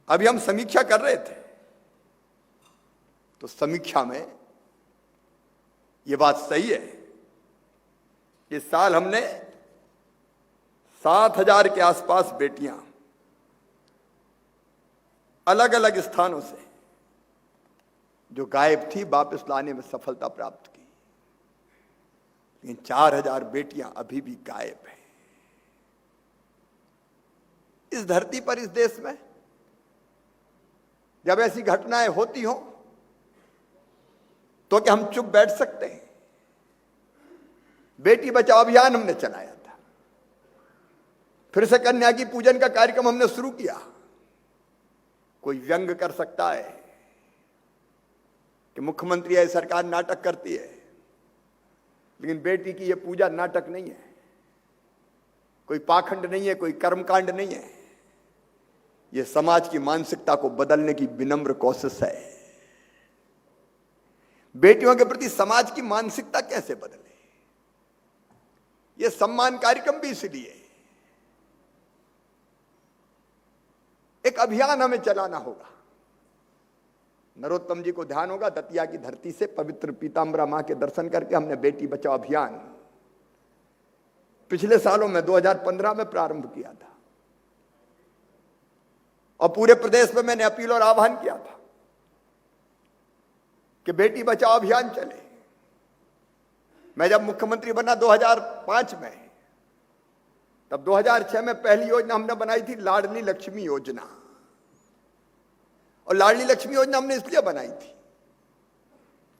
अभी हम समीक्षा कर रहे थे, तो समीक्षा में यह बात सही है, इस साल हमने 7,000 के आसपास बेटियां अलग अलग स्थानों से जो गायब थी वापस लाने में सफलता प्राप्त की। लेकिन 4,000 बेटियां अभी भी गायब हैं। इस धरती पर, इस देश में जब ऐसी घटनाएं होती हों तो क्या हम चुप बैठ सकते हैं? बेटी बचाओ अभियान हमने चलाया था, फिर से कन्या की पूजन का कार्यक्रम हमने शुरू किया। कोई व्यंग कर सकता है कि मुख्यमंत्री है, सरकार नाटक करती है, लेकिन बेटी की यह पूजा नाटक नहीं है, कोई पाखंड नहीं है, कोई कर्मकांड नहीं है। यह समाज की मानसिकता को बदलने की विनम्र कोशिश है। बेटियों के प्रति समाज की मानसिकता कैसे बदले? यह सम्मान कार्यक्रम भी इसलिए एक अभियान हमें चलाना होगा। नरोत्तम जी को ध्यान होगा, दतिया की धरती से पवित्र पीताम्बरा मां के दर्शन करके हमने बेटी बचाओ अभियान पिछले सालों में 2015 में प्रारंभ किया था, और पूरे प्रदेश में मैंने अपील और आह्वान किया था कि बेटी बचाओ अभियान चले। मैं जब मुख्यमंत्री बना 2005 में, तब 2006 में पहली योजना हमने बनाई थी लाडली लक्ष्मी योजना। और लाडली लक्ष्मी योजना हमने इसलिए बनाई थी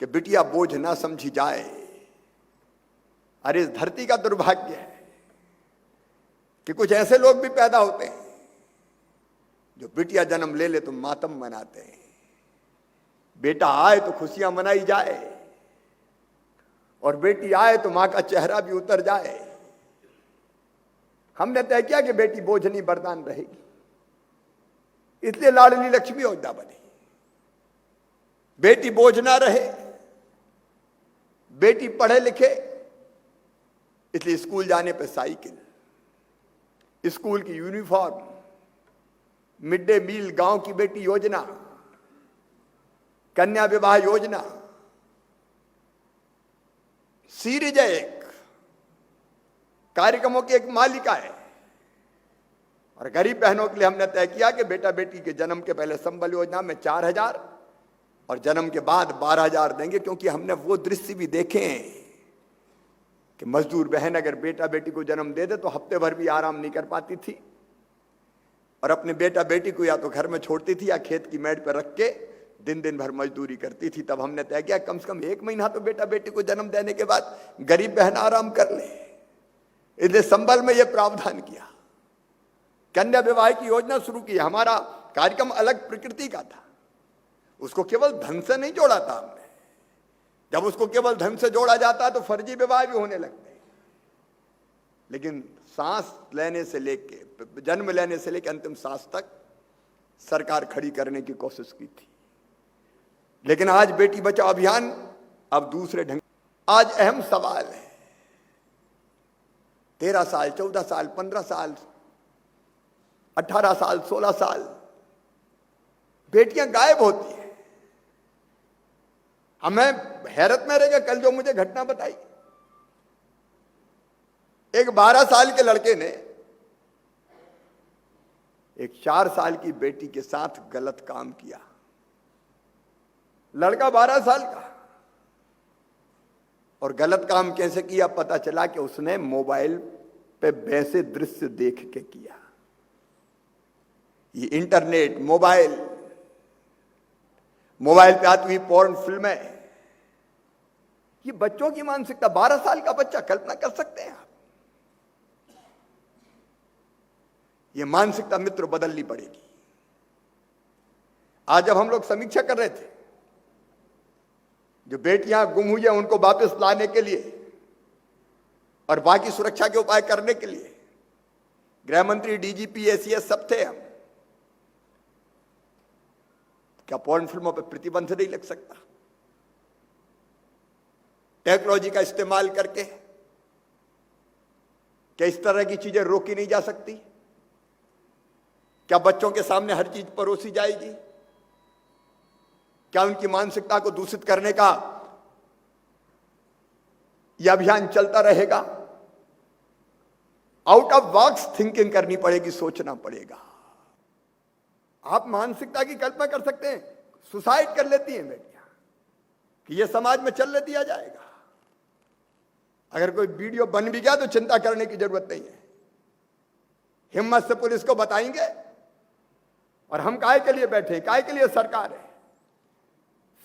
कि बिटिया बोझ ना समझी जाए। अरे इस धरती का दुर्भाग्य है कि कुछ ऐसे लोग भी पैदा होते हैं जो बिटिया जन्म ले ले तो मातम मनाते हैं। बेटा आए तो खुशियां मनाई जाए, और बेटी आए तो मां का चेहरा भी उतर जाए। हमने तय किया कि बेटी बोझ नहीं बरदान रहेगी, इसलिए लाडली लक्ष्मी योजना बनी। बेटी बोझ ना रहे, बेटी पढ़े लिखे, इसलिए स्कूल जाने पर साइकिल, स्कूल की यूनिफॉर्म, मिड डे मील, गांव की बेटी योजना, कन्या विवाह योजना, सीरीज है एक, कार्यक्रमों की एक मालिका है। और गरीब बहनों के लिए हमने तय किया कि बेटा बेटी के जन्म के पहले संबल योजना में 4,000 और जन्म के बाद 12,000 देंगे, क्योंकि हमने वो दृश्य भी देखे हैं कि मजदूर बहन अगर बेटा बेटी को जन्म दे दे तो हफ्ते भर भी आराम नहीं कर पाती थी, और अपने बेटा बेटी को या तो घर में छोड़ती थी या खेत की मेड़ पर रख के दिन दिन भर मजदूरी करती थी। तब हमने तय किया कम से कम 1 महीना तो बेटा बेटी को जन्म देने के बाद गरीब बहन आराम कर ले, इसलिए संबल में यह प्रावधान किया। कन्या विवाह की योजना शुरू की। हमारा कार्यक्रम अलग प्रकृति का था, उसको केवल धन से नहीं जोड़ा था हमने। जब उसको केवल धन से जोड़ा जाता है तो फर्जी विवाह भी होने लगते हैं। लेकिन सांस लेने से लेके, जन्म लेने से लेकर अंतिम सांस तक सरकार खड़ी करने की कोशिश की थी। लेकिन आज बेटी बचाओ अभियान अब दूसरे ढंग। आज अहम सवाल है, 13 साल, 14 साल, 15 साल, 18 साल, 16 साल बेटियां गायब होती है। हमें हैरत में रहेगा, कल जो मुझे घटना बताई, एक 12 साल के लड़के ने एक 4 साल की बेटी के साथ गलत काम किया। लड़का 12 साल का, और गलत काम कैसे किया पता चला कि उसने मोबाइल पे वैसे दृश्य देख के किया। ये इंटरनेट, मोबाइल पे आती हुई पोर्न फिल्में, ये बच्चों की मानसिकता। 12 साल का बच्चा, कल्पना कर सकते हैं आप? ये मानसिकता मित्र बदलनी पड़ेगी। आज जब हम लोग समीक्षा कर रहे थे, जो बेटियां गुम हुई हैं उनको वापस लाने के लिए और बाकी सुरक्षा के उपाय करने के लिए गृह मंत्री, डीजीपी, एसीएस सब थे हम। क्या पोर्न फिल्मों पर प्रतिबंध नहीं लग सकता? टेक्नोलॉजी का इस्तेमाल करके क्या इस तरह की चीजें रोकी नहीं जा सकती? क्या बच्चों के सामने हर चीज परोसी जाएगी? क्या उनकी मानसिकता को दूषित करने का यह अभियान चलता रहेगा? आउट ऑफ बॉक्स थिंकिंग करनी पड़ेगी, सोचना पड़ेगा। आप मानसिकता की कल्पना कर सकते हैं, सुसाइड कर लेती हैं बेटियां कि यह समाज में चलने दिया जाएगा। अगर कोई वीडियो बन भी गया तो चिंता करने की जरूरत नहीं है, हिम्मत से पुलिस को बताएंगे। और हम काहे के लिए बैठे हैं? काहे के लिए सरकार है?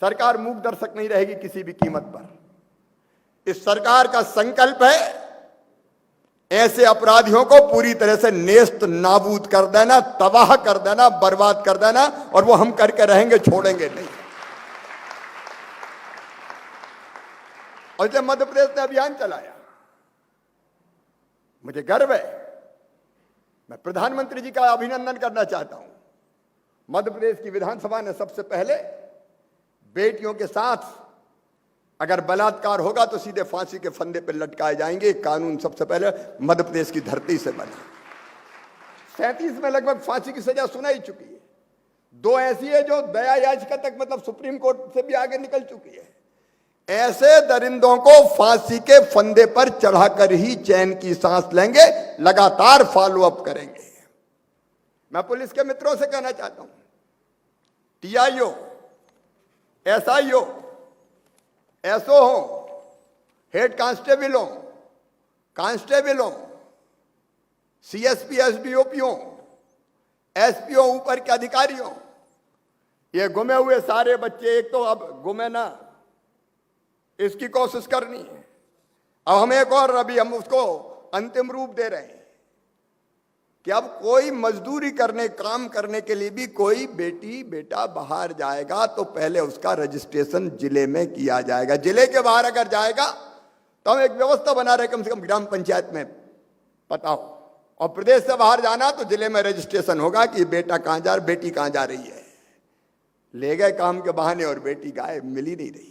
सरकार मूक दर्शक नहीं रहेगी किसी भी कीमत पर। इस सरकार का संकल्प है ऐसे अपराधियों को पूरी तरह से नेस्त नाबूद कर देना, तबाह कर देना, बर्बाद कर देना, और वो हम करके रहेंगे, छोड़ेंगे नहीं। और जब मध्य प्रदेश ने अभियान चलाया, मुझे गर्व है, मैं प्रधानमंत्री जी का अभिनंदन करना चाहता हूं। मध्य प्रदेश की विधानसभा ने सबसे पहले बेटियों के साथ अगर बलात्कार होगा तो सीधे फांसी के फंदे पर लटकाए जाएंगे, कानून सबसे पहले मध्य प्रदेश की धरती से बना। 37 में लगभग फांसी की सजा सुनाई चुकी है। 2 ऐसी है जो दया याचिका तक, मतलब सुप्रीम कोर्ट से भी आगे निकल चुकी है। ऐसे दरिंदों को फांसी के फंदे पर चढ़ाकर ही चैन की सांस लेंगे, लगातार फॉलो अप करेंगे। मैं पुलिस के मित्रों से कहना चाहता हूं, टीआईओ, एसआईओ, एसओ हो, हेड कांस्टेबल हो, कांस्टेबल हो, सीएसपी, एसडीओपी हो, एसपी हो, ऊपर के अधिकारी हो, ये गुमे हुए सारे बच्चे, एक तो अब गुमे ना, इसकी कोशिश करनी है। अब हम एक और, अभी हम उसको अंतिम रूप दे रहे हैं कि अब कोई मजदूरी करने, काम करने के लिए भी कोई बेटी बेटा बाहर जाएगा तो पहले उसका रजिस्ट्रेशन जिले में किया जाएगा। जिले के बाहर अगर जाएगा तो हम एक व्यवस्था बना रहे, कम से कम ग्राम पंचायत में पता हो, और प्रदेश से बाहर जाना तो जिले में रजिस्ट्रेशन होगा कि बेटा कहां जा रहा, बेटी कहां जा रही है। ले गए काम के बहाने और बेटी गायब, मिल ही नहीं रही।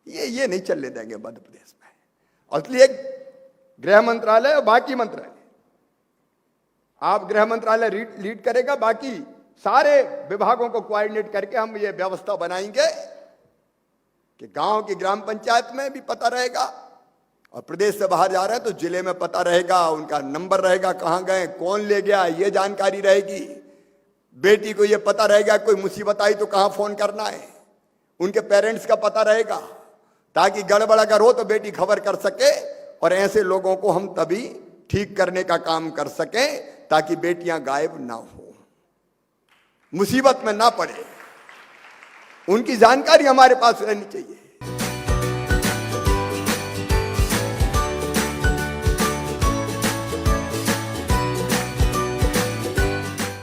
ये नहीं चलने देंगे मध्य प्रदेश में। और इसलिए गृह मंत्रालय और बाकी मंत्रालय, आप गृह मंत्रालय लीड करेगा, बाकी सारे विभागों को कोऑर्डिनेट करके हम ये व्यवस्था बनाएंगे कि गांव की ग्राम पंचायत में भी पता रहेगा, और प्रदेश से बाहर जा रहे हैं तो जिले में पता रहेगा, उनका नंबर रहेगा, कहां गए, कौन ले गया, ये जानकारी रहेगी। बेटी को ये पता रहेगा कोई मुसीबत आई तो कहां फोन करना है, उनके पेरेंट्स का पता रहेगा, ताकि गड़बड़ अगर हो तो बेटी खबर कर सके, और ऐसे लोगों को हम तभी ठीक करने का काम कर सकें ताकि बेटियां गायब ना हो, मुसीबत में ना पड़े। उनकी जानकारी हमारे पास रहनी चाहिए।